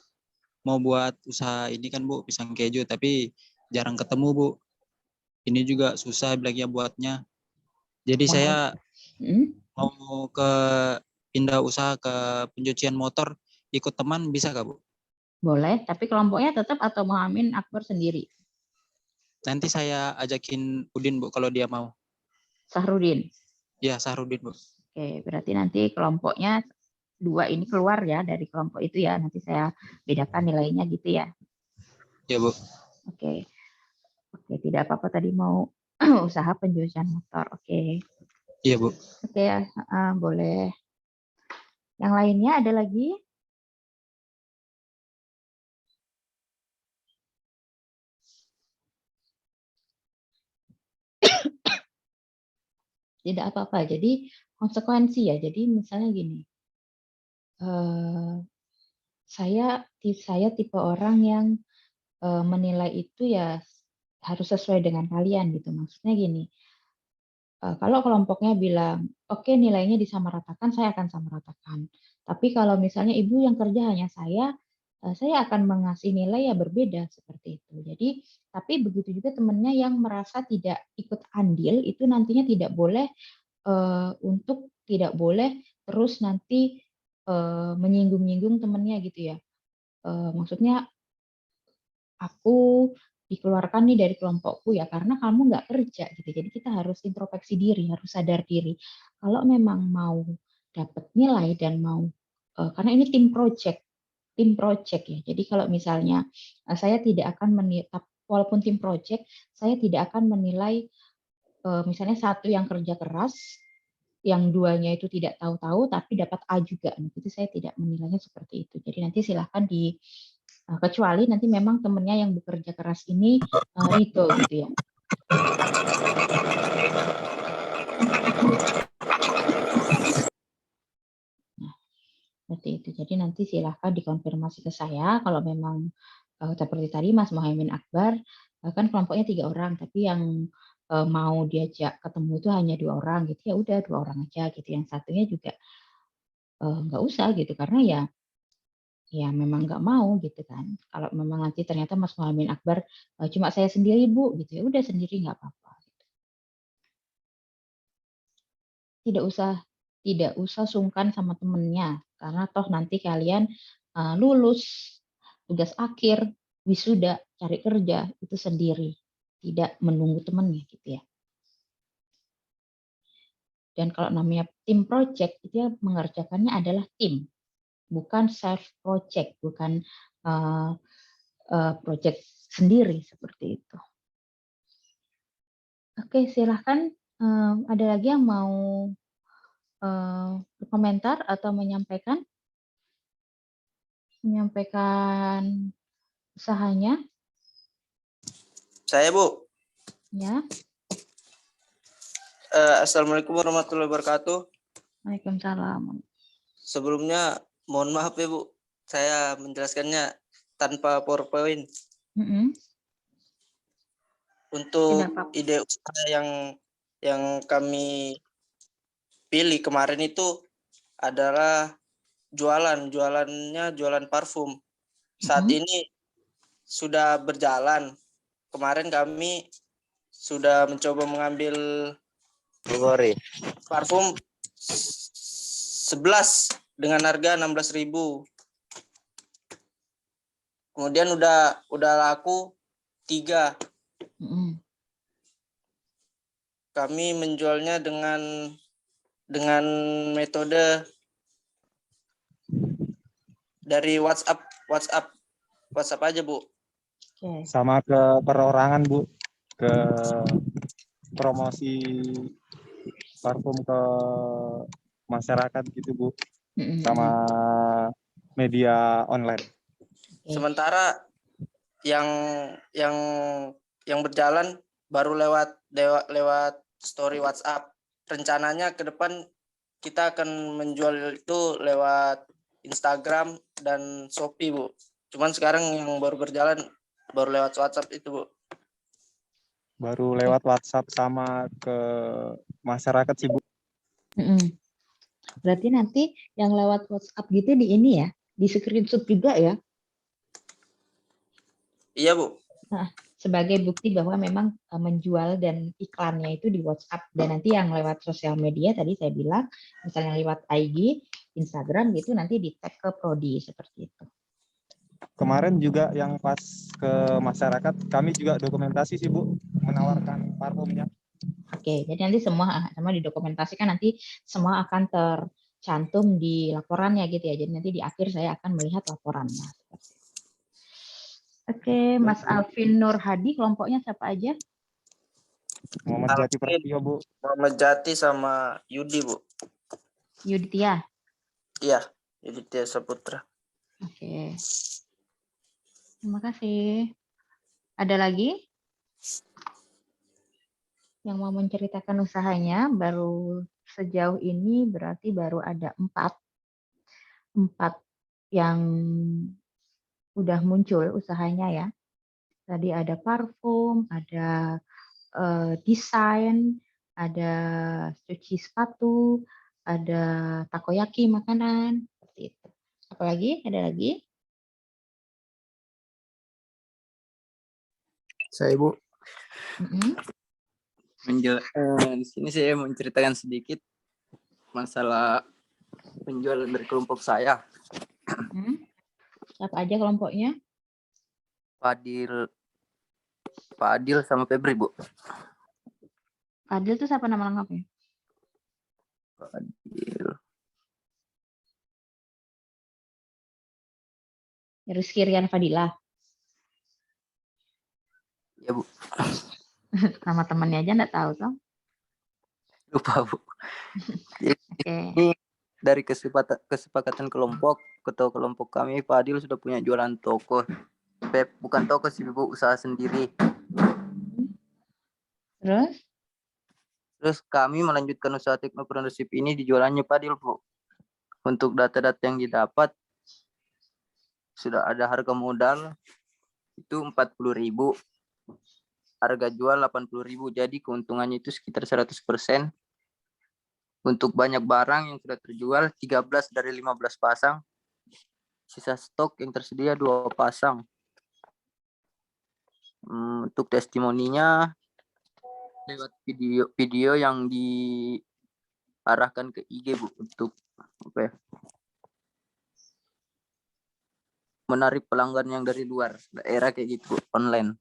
mau buat usaha ini kan, Bu, pisang keju, tapi jarang ketemu, Bu. Ini juga susah bilangnya buatnya. Jadi saya mau pindah usaha ke pencucian motor, ikut teman bisa nggak, Bu? Boleh, tapi kelompoknya tetap atau Muhammad Akbar sendiri? Nanti saya ajakin Udin, Bu, kalau dia mau. Sahrudin? Ya, Sahrudin, Bu. Oke, berarti nanti kelompoknya 2 ini keluar ya dari kelompok itu ya. Nanti saya bedakan nilainya gitu ya. Ya, Bu. Oke, tidak apa-apa tadi mau usaha pencucian motor. Oke. Iya, Bu. Oke, boleh. Yang lainnya ada lagi? Tidak apa-apa. Jadi konsekuensi ya. Jadi misalnya gini, saya tipe orang yang menilai itu ya harus sesuai dengan kalian gitu. Maksudnya gini, kalau kelompoknya bilang oke nilainya disamaratakan, saya akan samaratakan. Tapi kalau misalnya ibu yang kerja hanya saya akan mengasih nilai ya berbeda seperti itu. Jadi tapi begitu juga temannya yang merasa tidak ikut andil itu nantinya tidak boleh tidak boleh terus nanti menyinggung-nyinggung temannya gitu ya. Maksudnya aku dikeluarkan nih dari kelompokku ya karena kamu nggak kerja gitu. Jadi kita harus introspeksi diri, harus sadar diri. Kalau memang mau dapat nilai dan mau karena ini tim project ya. Jadi kalau misalnya saya tidak akan menilai, walaupun tim project, saya tidak akan menilai misalnya satu yang kerja keras, yang duanya itu tidak tahu-tahu tapi dapat A juga. Itu saya tidak menilainya seperti itu. Jadi nanti silahkan kecuali nanti memang temennya yang bekerja keras ini Rito gitu ya. Nah, seperti itu. Jadi nanti silahkan dikonfirmasi ke saya kalau memang seperti tadi Mas Muhammad Akbar kan kelompoknya 3 orang, tapi yang mau diajak ketemu itu hanya 2 orang gitu ya udah 2 orang aja gitu. Yang satunya juga nggak usah gitu karena ya memang nggak mau gitu kan. Kalau memang nanti ternyata Mas Muhammad Akbar cuma saya sendiri Bu gitu ya udah sendiri nggak apa-apa. Gitu. Tidak usah sungkan sama temennya karena toh nanti kalian lulus tugas akhir wisuda cari kerja itu sendiri tidak menunggu temennya gitu ya. Dan kalau namanya tim project itu ya mengerjakannya adalah tim. Bukan self project, bukan project sendiri seperti itu. Oke, silahkan. Ada lagi yang mau berkomentar atau menyampaikan usahanya? Saya, Bu. Ya. Assalamualaikum warahmatullahi wabarakatuh. Waalaikumsalam. Sebelumnya mohon maaf ya, Bu. Saya menjelaskannya tanpa PowerPoint. Untuk ide usaha yang kami pilih kemarin itu adalah jualan parfum. Saat ini sudah berjalan. Kemarin kami sudah mencoba mengambil parfum 11 dengan harga 16.000. Kemudian udah laku 3. Kami menjualnya dengan metode dari WhatsApp aja, Bu. Sama ke perorangan, Bu, ke promosi parfum ke masyarakat gitu, Bu, sama media online. Sementara yang berjalan baru lewat story WhatsApp. Rencananya ke depan kita akan menjual itu lewat Instagram dan Shopee, Bu. Cuman sekarang yang baru berjalan baru lewat WhatsApp itu, Bu. Baru lewat WhatsApp sama ke masyarakat sih, Bu. Berarti nanti yang lewat WhatsApp gitu di ini ya, di screenshot juga ya? Iya, Bu. Nah, sebagai bukti bahwa memang menjual dan iklannya itu di WhatsApp, dan nanti yang lewat sosial media tadi saya bilang misalnya lewat IG, Instagram gitu nanti di tag ke prodi seperti itu. Kemarin juga yang pas ke masyarakat kami juga dokumentasi sih, Bu, menawarkan parfumnya. Oke, jadi nanti semua didokumentasikan, nanti semua akan tercantum di laporannya gitu ya. Jadi nanti di akhir saya akan melihat laporannya. Oke, Mas Alvin Nur Hadi, kelompoknya siapa aja? Muhammad Jati Prasetyo, Bu. Muhammad Jati sama Yudi, Bu. Yuditya? Iya, Yuditya Saputra. Oke. Terima kasih. Ada lagi yang mau menceritakan usahanya? Baru sejauh ini berarti baru ada 4 yang udah muncul usahanya ya. Tadi ada parfum, ada desain, ada cuci sepatu, ada takoyaki makanan, seperti itu. Apalagi? Ada lagi? Saya, Bu. Di sini saya mau menceritakan sedikit masalah penjualan dari kelompok saya. Siapa aja kelompoknya? Pak Adil sama Febri, Bu. Adil itu siapa nama lengkapnya? Pak Adil. Rizky Rian Fadilah. Ya, Bu. Nama temannya aja enggak tahu toh? Lupa, Bu. Oke. Ini dari kesepakatan kelompok, ketua kelompok kami Pak Adil sudah punya jualan toko. Bukan toko sih, Bu, usaha sendiri. Terus kami melanjutkan usaha teknopreneurship ini dijualannya Pak Adil, Bu. Untuk data-data yang didapat sudah ada harga modal itu 40.000. Harga jual 80.000. Jadi keuntungannya itu sekitar 100%. Untuk banyak barang yang sudah terjual 13 dari 15 pasang. Sisa stok yang tersedia 2 pasang. Untuk testimoninya lewat video yang diarahkan ke IG, Bu, untuk menarik pelanggan yang dari luar daerah kayak gitu, online.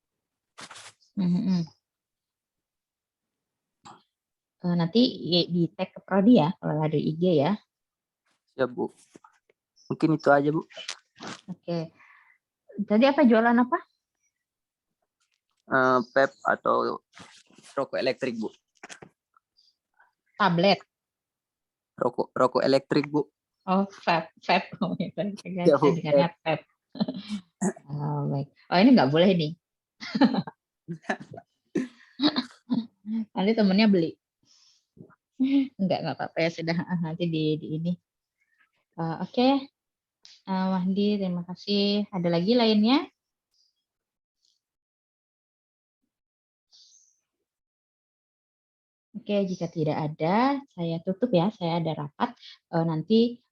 Nanti di tag ke prodi ya kalau ada IG ya. Ya, Bu. Mungkin itu aja, Bu. Oke. Tadi apa jualan apa? Vape atau rokok elektrik, Bu. Tablet. Rokok elektrik, Bu. Oh, vape. Ya, Bu. Dengarnya vape. Oh, baik. Oh, ini nggak boleh nih. Nanti temennya beli. Nggak apa-apa ya, sudah nanti di ini. Oke. Mahdi, terima kasih. Ada lagi lainnya? Oke, jika tidak ada, saya tutup ya. Saya ada rapat. Nanti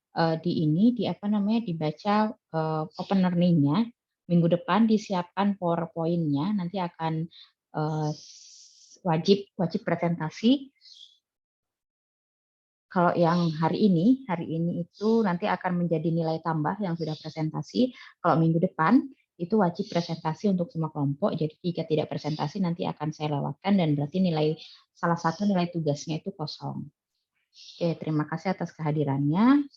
dibaca open learning-nya. Minggu depan disiapkan PowerPoint-nya, nanti akan wajib presentasi. Kalau yang hari ini itu nanti akan menjadi nilai tambah yang sudah presentasi. Kalau minggu depan itu wajib presentasi untuk semua kelompok. Jadi jika tidak presentasi nanti akan saya lewatkan dan berarti salah satu nilai tugasnya itu kosong. Oke, terima kasih atas kehadirannya.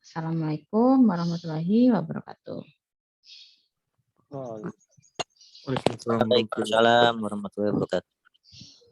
Assalamualaikum warahmatullahi wabarakatuh. Waalaikumsalam warahmatullahi wabarakatuh.